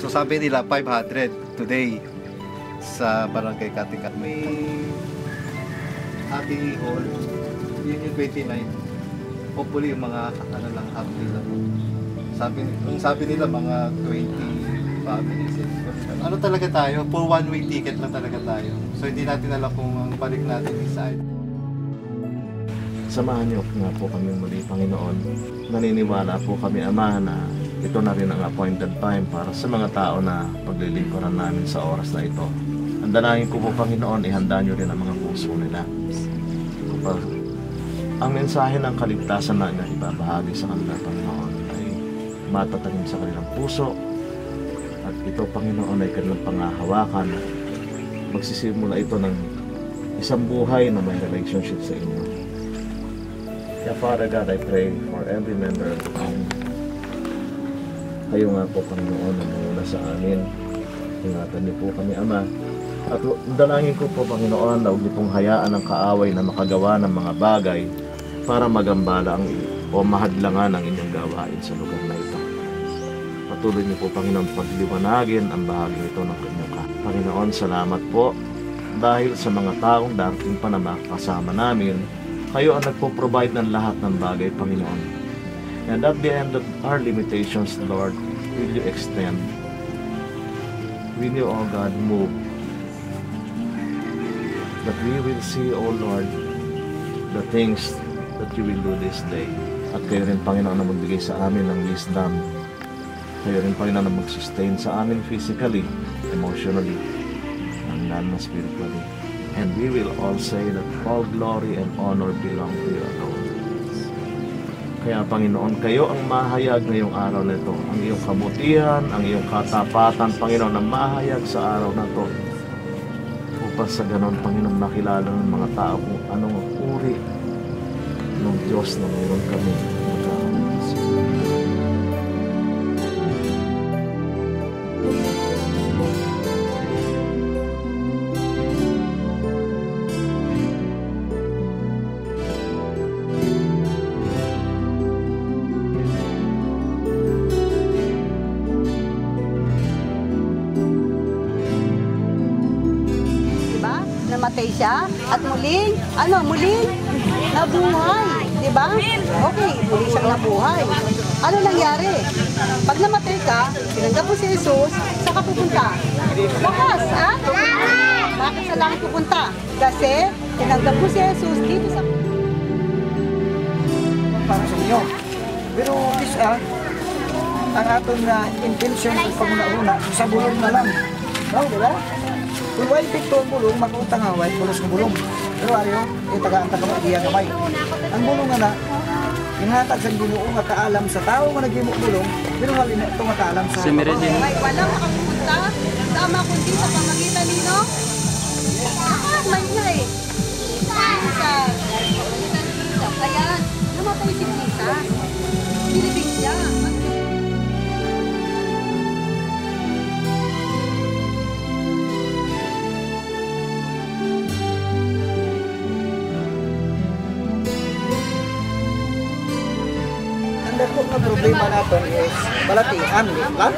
So sabi nila 500 today sa Barangay Katikat. May happy hall. Yun yung 29. Hopefully yung mga lang happy lang. Sabi nila mga 20 families. Ano talaga tayo? For one-way ticket lang talaga tayo. So hindi natin alam kung ang balik natin inside. Samahan niyo nga po kami muli, Panginoon. Naniniwala po kami, Ama, na ito na rin ang appointed time para sa mga tao na paglilingkuran namin sa oras na ito. Ang dalangin ko po, Panginoon, ihanda niyo rin ang mga puso nila. Kapag ang mensahe ng kaligtasan na ibabahagi sa kanila, Panginoon, ay matatagin sa kanilang puso. At ito, Panginoon, ay kanilang pangahawakan. Magsisimula ito ng isang buhay na may relationship sa inyo. Kaya Father God, I pray for every member of the family. Kayo nga po, Panginoon, ang muna sa amin. Ingatan niyo po kami, Ama. At dalangin ko po, Panginoon, na huwag niyo pong hayaan ang kaaway na makagawa ng mga bagay para magambala o mahadlangan ang inyong gawain sa lugar na ito. Patuloy niyo po, Panginoon, pagliwanagin ang bahagi ito ng inyong Panginoon, salamat po dahil sa mga taong darating pa na makakasama namin. Kayo ang nagpo-provide ng lahat ng bagay, Panginoon. And at the end of our limitations, Lord, will you extend? Will you, O God, move? That we will see, O Lord, the things that you will do this day. At kayo rin, Panginoon, na magbigay sa amin ng wisdom. Kayo rin, Panginoon, na mag-sustain sa amin physically, emotionally, and not spiritually. And we will all say that all glory and honor belong to you alone. Kaya, Panginoon, kayo ang mahayag ngayong araw na ito. Ang iyong kabutihan, ang iyong katapatan, Panginoon, ang mahayag sa araw na ito. Upang sa ganon, Panginoon, makilala ng mga tao kung anong uri ng Diyos na mayroon kami. Namatay siya at muling nabuhay, di ba? Okay, muli siyang nabuhay. Ano nangyari? Pag namatay ka, tinanggap mo si Jesus, saan ka pupunta? Lakas, ha? Bakit sa langit pupunta? Kasi tinanggap mo si Jesus dito sa... Para sa inyo. Pero isa, ang aton na intention pag una sa bulong na lang. No, di ba? Kung wala ito ang bulong, mag-utang away, pulos ng bulong. Pero ayaw, tagaan ka kamag-iya kamay. Ang bulong na inhatag sa Ginoo nga kaalam sa tao nga nagimok bulong, pero halin na ito nga kaalam sa tao. Walang makapupunta, tama kundi sa pamagitan nino. May nga eh. Kaya namatay si Jesus. Binibig niya. Ang problema natin is balatian, di ba?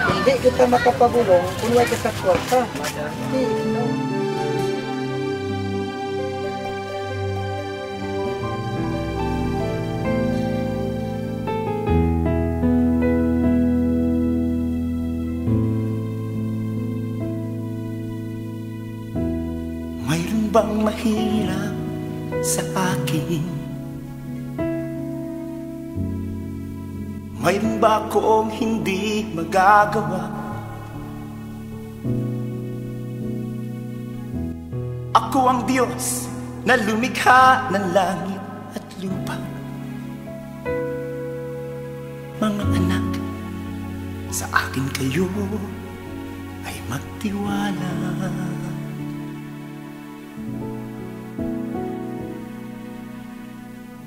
Hindi kita makapagulong kung wala ka sa kwarta. Hindi, no? Mayroon bang mahirap sa akin? Mayroon ba akong hindi magagawa? Ako ang Diyos na lumikha ng langit at lupa. Mga anak, sa akin kayo ay magtiwala.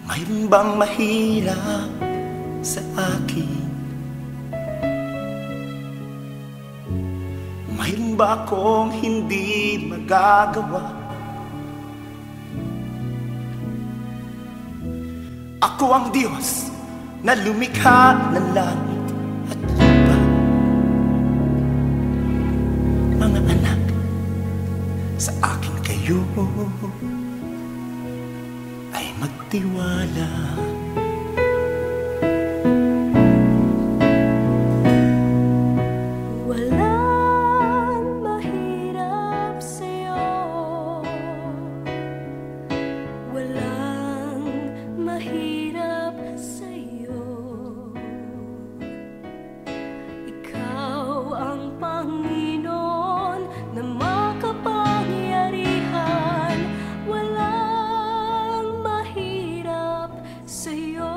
Mayroon bang mahirap sa akin? Mayroon ba akong hindi magagawa? Ako ang Diyos na lumikha ng langit at lupa. tayo ay magtiwala. Walang mahirap sa'yo, walang mahirap sa'yo. Ikaw ang Panginoon na makapangyarihan, walang mahirap sa'yo.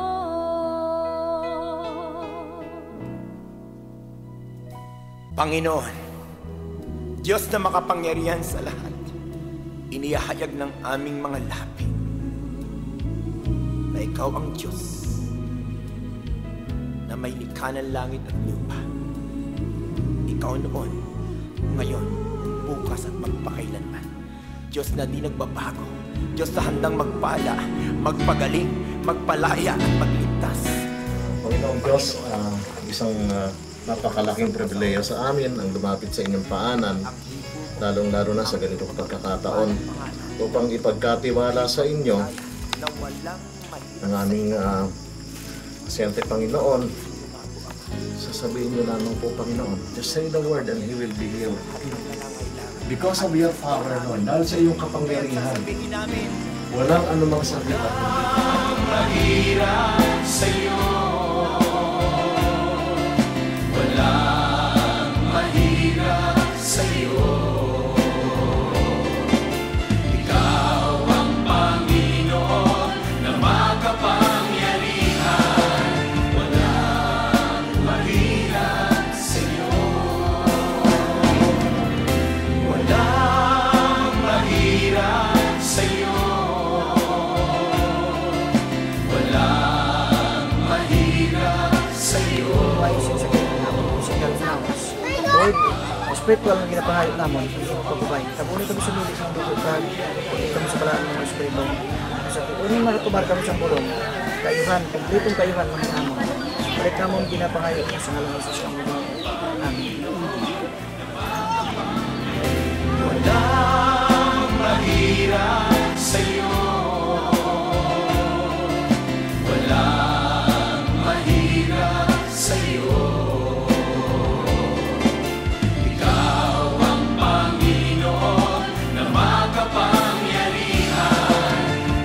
Panginoon, Diyos na makapangyarihan sa lahat, inihahayag ng aming mga labi na Ikaw ang Diyos na may likha ng langit at lupa. Ikaw noon, ngayon, bukas at magpakailanman. Diyos na di nagbabago, Diyos na handang magpala, magpagaling, magpalaya at magligtas. Panginoong Diyos, isang napakalaking pribileyo sa amin ang lumapit sa inyong paanan, lalong-lalo na sa ganitong pagkakataon, upang ipagkatiwala sa inyo ang aming pasyente Panginoon. Sasabihin niyo lamang po, Panginoon, just say the word and he will be healed. Because of your power, Lord, dahil sa iyong kapangyarihan, walang anumang sakit at Mahirap sa'yo, walang mahirap sa'yo. Ikaw ang Panginoon na makapangyarihan, walang mahirap sa'yo. Walang mahirap sa'yo. Walang mahirap sa'yo. Ayusin sa musical sounds. Lord, spiritual na ginapahayot namon, pagbabay. Tabunin kami sa milik ng dugutan, kami sa balaan ng Espiritu. Sa uning matutumar kami sa bulong, kayuhan, kompletong kayuhan ng namon. Balik namon ginapahayot sa ngalang Isus ang bulong. Amen. Walang mahirap sa'yo. Walang mahirap sa'yo. Ikaw ang Panginoon na makapangyarihan,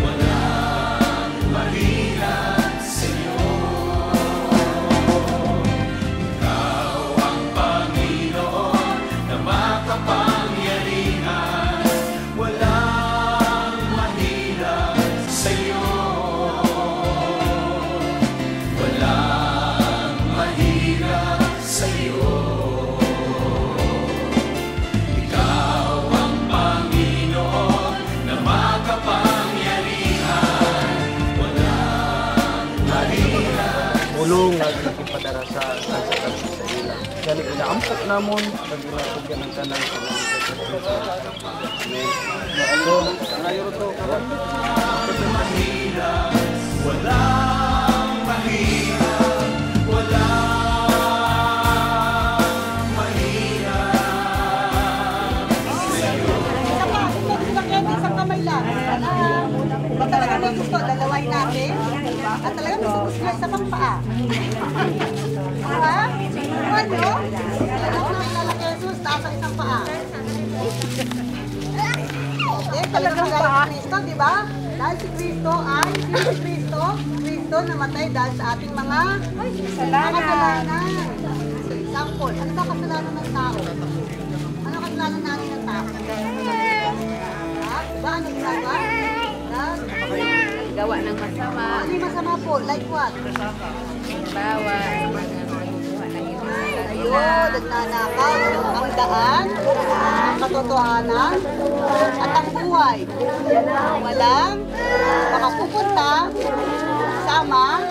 walang mahirap sa'yo. Ikaw ang Panginoon na makapangyarihan, walang mahirap sa'yo. Walang mahirap sa'yo. Ikaw ang Panginoon na makapangyarihan, walang mahirap. Bulong na ipadara sa ilang. Kaya inaampok namon, nagulapog yan ang kanal sa mga Walang mahirap, walang mahirap. Isang kamay lang. Pag talaga may gusto, lalawain natin. At talaga may gusto, isa pang paa. Diba? Ano? Talaga na may lalaki Jesus, taas ang isang paa. Okay, talagang galing si Kristo, di ba? Dahil si Kristo ay, si Kristo namatay dahil sa ating mga kasalanan. Example, ano ba kasalanan ng tao? Ano kasalanan natin ng tao? Diba? Ano ginagawa? Gawa ng masama, Ano yung masama po? Like what? bawa, mga kinukuha ng Ayun, nagnanakaw ang daan, ang katotohanan, at ang buhay. Walang makapupunta sama,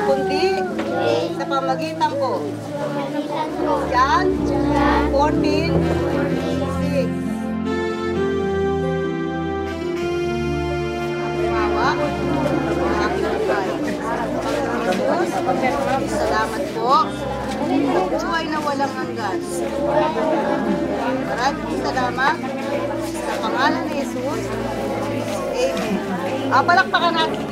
kundi sa pamagitan ko. Yan, 14:6. Ang aking buhay. Salamat po sa buhay na walang hanggan. Maraming salamat sa pangalan ni Jesus. Amen. Palakpakan natin.